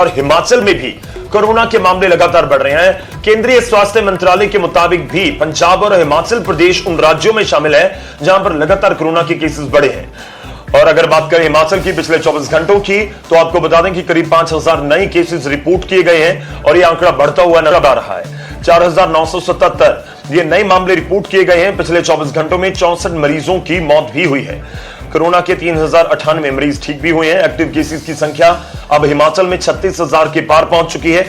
और हिमाचल में भी कोरोना के मामले लगातार बढ़ रहे हैं। केंद्रीय स्वास्थ्य मंत्रालय के मुताबिक भी पंजाब और हिमाचल प्रदेश उन राज्यों में शामिल है जहां पर लगातार कोरोना के केसेस बढ़े हैं। और अगर बात करें हिमाचल की पिछले 24 घंटों की, तो आपको बता दें कि करीब 5000 नए केसेस रिपोर्ट किए गए हैं और यह आंकड़ा बढ़ता हुआ नजर आ रहा है। 4977 ये नए मामले रिपोर्ट किए गए हैं। पिछले 24 घंटों में 64 मरीजों की मौत भी हुई है। कोरोना के 3098 मरीज ठीक भी हुए हैं। एक्टिव केसेस की संख्या अब हिमाचल में 36,000 के पार पहुंच चुकी है।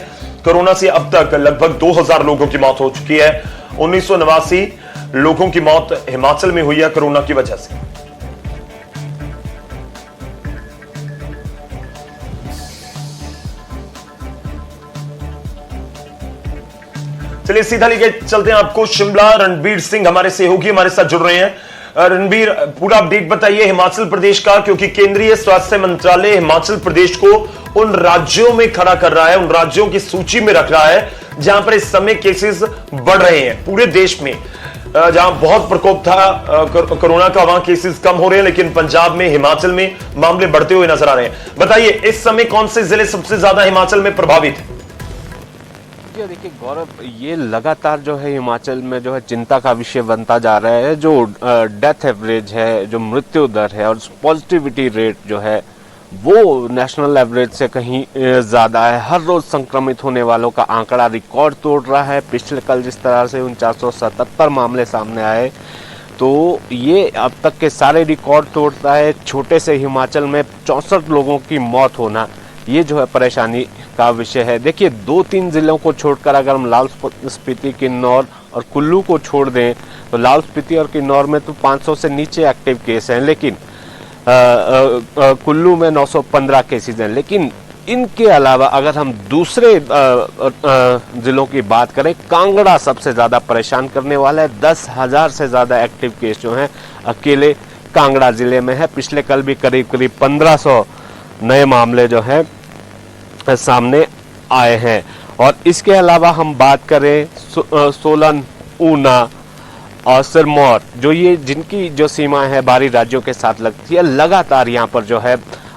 कोरोना से अब तक लगभग 2000 लोगों की मौत हो चुकी है। 1989 लोगों की मौत हिमाचल में हुई है कोरोना की वजह से। चलिए सीधा लेके चलते हैं आपको शिमला। रणबीर सिंह हमारे सहयोगी हमारे साथ जुड़ रहे हैं। रणबीर, पूरा अपडेट बताइए हिमाचल प्रदेश का, क्योंकि केंद्रीय स्वास्थ्य मंत्रालय हिमाचल प्रदेश को उन राज्यों में खड़ा कर रहा है, उन राज्यों की सूची में रख रहा है जहां पर इस समय केसेस बढ़ रहे हैं। पूरे देश में जहां बहुत प्रकोप था कोरोना का, वहां केसेस कम हो रहे हैं, लेकिन पंजाब में, हिमाचल में मामले बढ़ते हुए नजर आ रहे हैं। बताइए इस समय कौन से जिले सबसे ज्यादा हिमाचल में प्रभावित है? देखिए गौरव, ये लगातार जो है हिमाचल में जो है चिंता का विषय बनता जा रहा है। जो डेथ एवरेज है, जो मृत्यु दर है और पॉजिटिविटी रेट जो है वो नेशनल एवरेज से कहीं ज़्यादा है। हर रोज़ संक्रमित होने वालों का आंकड़ा रिकॉर्ड तोड़ रहा है। पिछले कल जिस तरह से 4977 मामले सामने आए, तो ये अब तक के सारे रिकॉर्ड तोड़ता है। छोटे से हिमाचल में 64 लोगों की मौत होना, ये जो है परेशानी का विषय है। देखिए 2-3 जिलों को छोड़कर अगर हम लाहौल स्पीति, किन्नौर और कुल्लू को छोड़ दें, तो लाहौल स्पीति और किन्नौर में तो 500 से नीचे एक्टिव केस हैं, लेकिन कुल्लू में 915 केसेस हैं। लेकिन इनके अलावा अगर हम दूसरे जिलों की बात करें, कांगड़ा सबसे ज़्यादा परेशान करने वाला है। 10,000 से ज़्यादा एक्टिव केस जो हैं अकेले कांगड़ा जिले में है। पिछले कल भी करीब 1500 नए मामले जो हैं सामने आए हैं। और इसके अलावा हम बात करें सोलन, ऊना और सिरमौर, जो ये जिनकी जो सीमा है बाहरी राज्यों के साथ लगती है, लगातार यहाँ पर जो है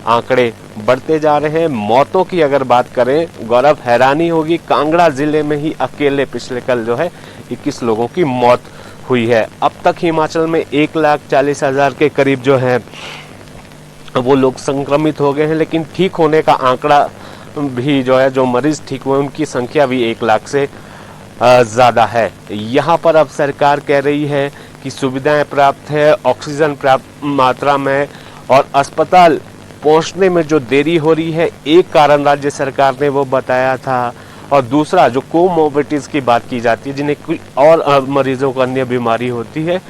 आंकड़े बढ़ते जा रहे हैं। मौतों की अगर बात करें गौरव, हैरानी होगी, कांगड़ा जिले में ही अकेले पिछले कल जो है 21 लोगों की मौत हुई है। अब तक हिमाचल में 1,40,000 के करीब जो है वो लोग संक्रमित हो गए हैं, लेकिन ठीक होने का आंकड़ा भी जो है, जो मरीज ठीक हुए उनकी संख्या भी 1 लाख से ज़्यादा है। यहाँ पर अब सरकार कह रही है कि सुविधाएं प्राप्त है, ऑक्सीजन पर्याप्त मात्रा में, और अस्पताल पहुँचने में जो देरी हो रही है, एक कारण राज्य सरकार ने वो बताया था। और दूसरा जो कोमोर्बिडिटीज़ की बात की जाती है, जिन्हें कोई और मरीजों को अन्य बीमारी होती है,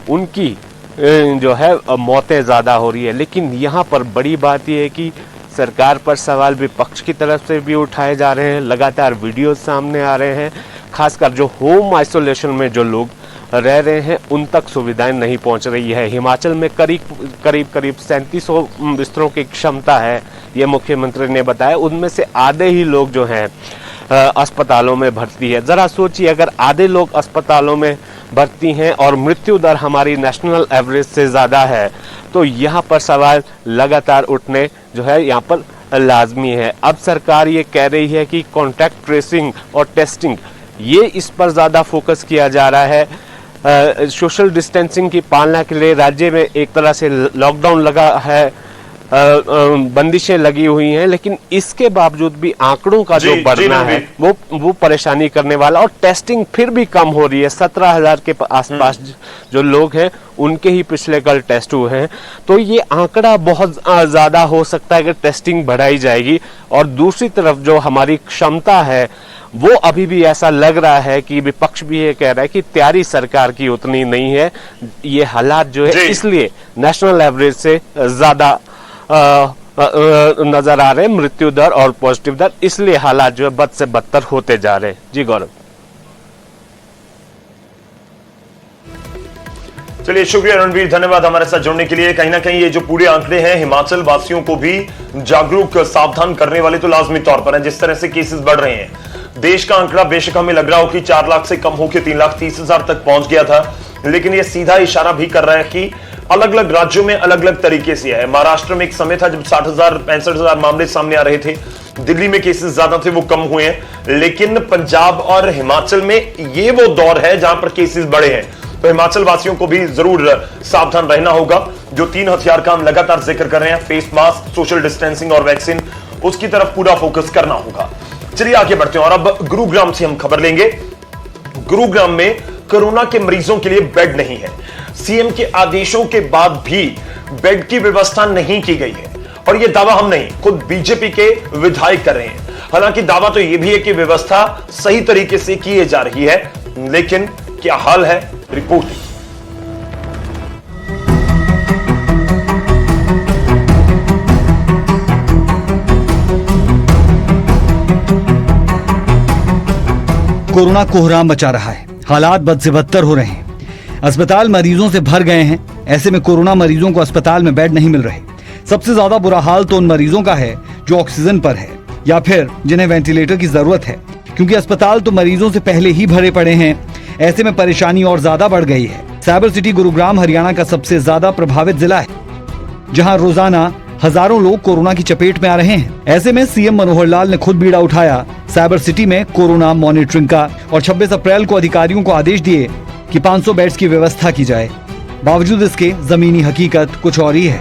उनकी जो है मौतें ज़्यादा हो रही है। लेकिन यहाँ पर बड़ी बात यह है कि सरकार पर सवाल विपक्ष की तरफ से भी उठाए जा रहे हैं। लगातार वीडियो सामने आ रहे हैं, खासकर जो होम आइसोलेशन में जो लोग रह रहे हैं उन तक सुविधाएं नहीं पहुंच रही है। हिमाचल में करीब 3700 बिस्तरों की क्षमता है, ये मुख्यमंत्री ने बताया। उनमें से आधे ही लोग जो हैं अस्पतालों में भर्ती है। ज़रा सोचिए, अगर आधे लोग अस्पतालों में भर्ती हैं और मृत्यु दर हमारी नेशनल एवरेज से ज़्यादा है, तो यहाँ पर सवाल लगातार उठने जो है यहाँ पर लाजमी है। अब सरकार ये कह रही है कि कॉन्टैक्ट ट्रेसिंग और टेस्टिंग, ये इस पर ज़्यादा फोकस किया जा रहा है। सोशल डिस्टेंसिंग की पालना के लिए राज्य में एक तरह से लॉकडाउन लगा है, बंदिशें लगी हुई हैं, लेकिन इसके बावजूद भी आंकड़ों का जो बढ़ना है वो परेशानी करने वाला। और टेस्टिंग फिर भी कम हो रही है। 17,000 के आसपास जो लोग हैं उनके ही पिछले कल टेस्ट हुए हैं। तो ये आंकड़ा बहुत ज्यादा हो सकता है अगर टेस्टिंग बढ़ाई जाएगी। और दूसरी तरफ जो हमारी क्षमता है, वो अभी भी ऐसा लग रहा है कि विपक्ष भी ये कह रहा है कि तैयारी सरकार की उतनी नहीं है। ये हालात जो है इसलिए नेशनल एवरेज से ज्यादा नजर आ रहे हैं, मृत्यु दर और पॉजिटिव दर, इसलिए हालात जो है बद से बदतर होते जा रहे हैं। जी गौरव। चलिए शुक्रिया रणवीर, धन्यवाद हमारे साथ जुड़ने के लिए। कहीं ना कहीं ये जो पूरे आंकड़े हैं हिमाचल वासियों को भी जागरूक, सावधान करने वाले तो लाजमी तौर पर है। जिस तरह से केसेस बढ़ रहे हैं, देश का आंकड़ा बेशक हमें लग रहा हो कि 4 लाख से कम होकर 3,30,000 तक पहुंच गया था, लेकिन यह सीधा इशारा भी कर रहा है कि अलग अलग राज्यों में अलग अलग तरीके से है। महाराष्ट्र में एक समय था जब 60,000 65,000 मामले सामने आ रहे थे, दिल्ली में केसेस ज्यादा थे, वो कम हुए हैं, लेकिन पंजाब और हिमाचल में ये वो दौर है जहां पर केसेस बढ़े हैं। तो हिमाचल वासियों को भी जरूर सावधान रहना होगा। जो 3 हथियार का हम लगातार जिक्र कर रहे हैं, फेस मास्क, सोशल डिस्टेंसिंग और वैक्सीन, उसकी तरफ पूरा फोकस करना होगा। चलिए आगे बढ़ते हैं और अब गुरुग्राम से हम खबर लेंगे। गुरुग्राम में कोरोना के मरीजों के लिए बेड नहीं है। सीएम के आदेशों के बाद भी बेड की व्यवस्था नहीं की गई है और यह दावा हम नहीं, खुद बीजेपी के विधायक कर रहे हैं। हालांकि दावा तो यह भी है कि व्यवस्था सही तरीके से की जा रही है, लेकिन क्या हाल है, रिपोर्ट। कोरोना कोहराम मचा रहा है, हालात बद से बदतर हो रहे हैं। अस्पताल मरीजों से भर गए हैं। ऐसे में कोरोना मरीजों को अस्पताल में बेड नहीं मिल रहे। सबसे ज्यादा बुरा हाल तो उन मरीजों का है जो ऑक्सीजन पर है या फिर जिन्हें वेंटिलेटर की जरूरत है, क्योंकि अस्पताल तो मरीजों से पहले ही भरे पड़े हैं। ऐसे में परेशानी और ज्यादा बढ़ गई है। साइबर सिटी गुरुग्राम हरियाणा का सबसे ज्यादा प्रभावित जिला है, जहां रोजाना हजारों लोग कोरोना की चपेट में आ रहे हैं। ऐसे में सीएम मनोहर लाल ने खुद बीड़ा उठाया साइबर सिटी में कोरोना मॉनिटरिंग का और 26 अप्रैल को अधिकारियों को आदेश दिए कि 500 बेड्स की व्यवस्था की जाए। बावजूद इसके जमीनी हकीकत कुछ और ही है।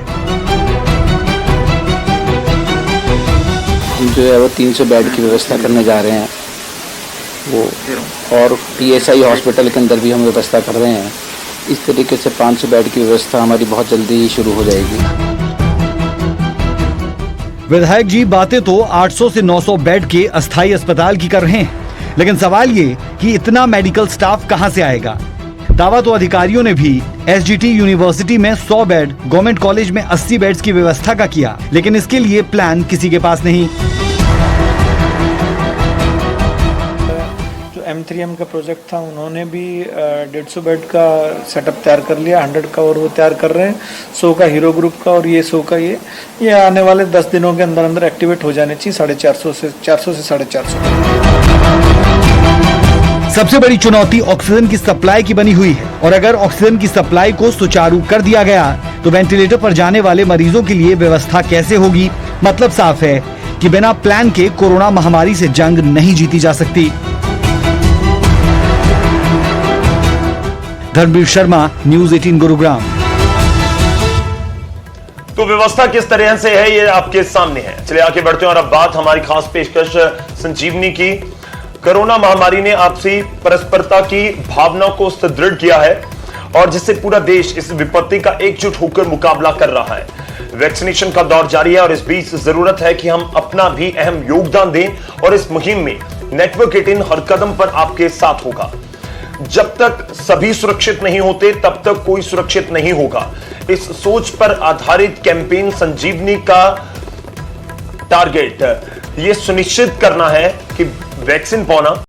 हम जो है वो 300 बेड की व्यवस्था करने जा रहे हैं वो, और PSI हॉस्पिटल के अंदर भी हम व्यवस्था कर रहे हैं। इस तरीके से 500 बेड की व्यवस्था हमारी बहुत जल्दी ही शुरू हो जाएगी। विधायक जी बातें तो 800 से 900 बेड के अस्थायी अस्पताल की कर रहे हैं, लेकिन सवाल ये कि इतना मेडिकल स्टाफ कहां से आएगा। दावा तो अधिकारियों ने भी SGT यूनिवर्सिटी में 100 बेड, गवर्नमेंट कॉलेज में 80 बेड्स की व्यवस्था का किया, लेकिन इसके लिए प्लान किसी के पास नहीं। जो M3M का प्रोजेक्ट था, उन्होंने भी 150 बेड का सेटअप तैयार कर लिया, 100 का और वो तैयार कर रहे हैं, 100 का हीरो ग्रुप का और ये 100 का ये आने वाले 10 दिनों के अंदर अंदर एक्टिवेट हो जाने चाहिए। 450 से 450। सबसे बड़ी चुनौती ऑक्सीजन की सप्लाई की बनी हुई है, और अगर ऑक्सीजन की सप्लाई को सुचारू कर दिया गया तो वेंटिलेटर पर जाने वाले मरीजों के लिए व्यवस्था कैसे होगी। मतलब साफ है कि बिना प्लान के कोरोना महामारी से जंग नहीं जीती जा सकती। धर्मवीर शर्मा, न्यूज़ 18 गुरुग्राम। तो व्यवस्था किस तरह से है ये आपके सामने है। चलिए आगे बढ़ते हैं और अब बात हमारी खास पेशकश संजीवनी की। कोरोना महामारी ने आपसी परस्परता की भावना को सुदृढ़ किया है और जिससे पूरा देश इस विपत्ति का एकजुट होकर मुकाबला कर रहा है। वैक्सीनेशन का दौर जारी है और इस बीच जरूरत है कि हम अपना भी अहम योगदान दें और इस मुहिम में नेटवर्क 18 हर कदम पर आपके साथ होगा। जब तक सभी सुरक्षित नहीं होते तब तक कोई सुरक्षित नहीं होगा। इस सोच पर आधारित कैंपेन संजीवनी का टारगेट ये सुनिश्चित करना है कि वैक्सीन पाना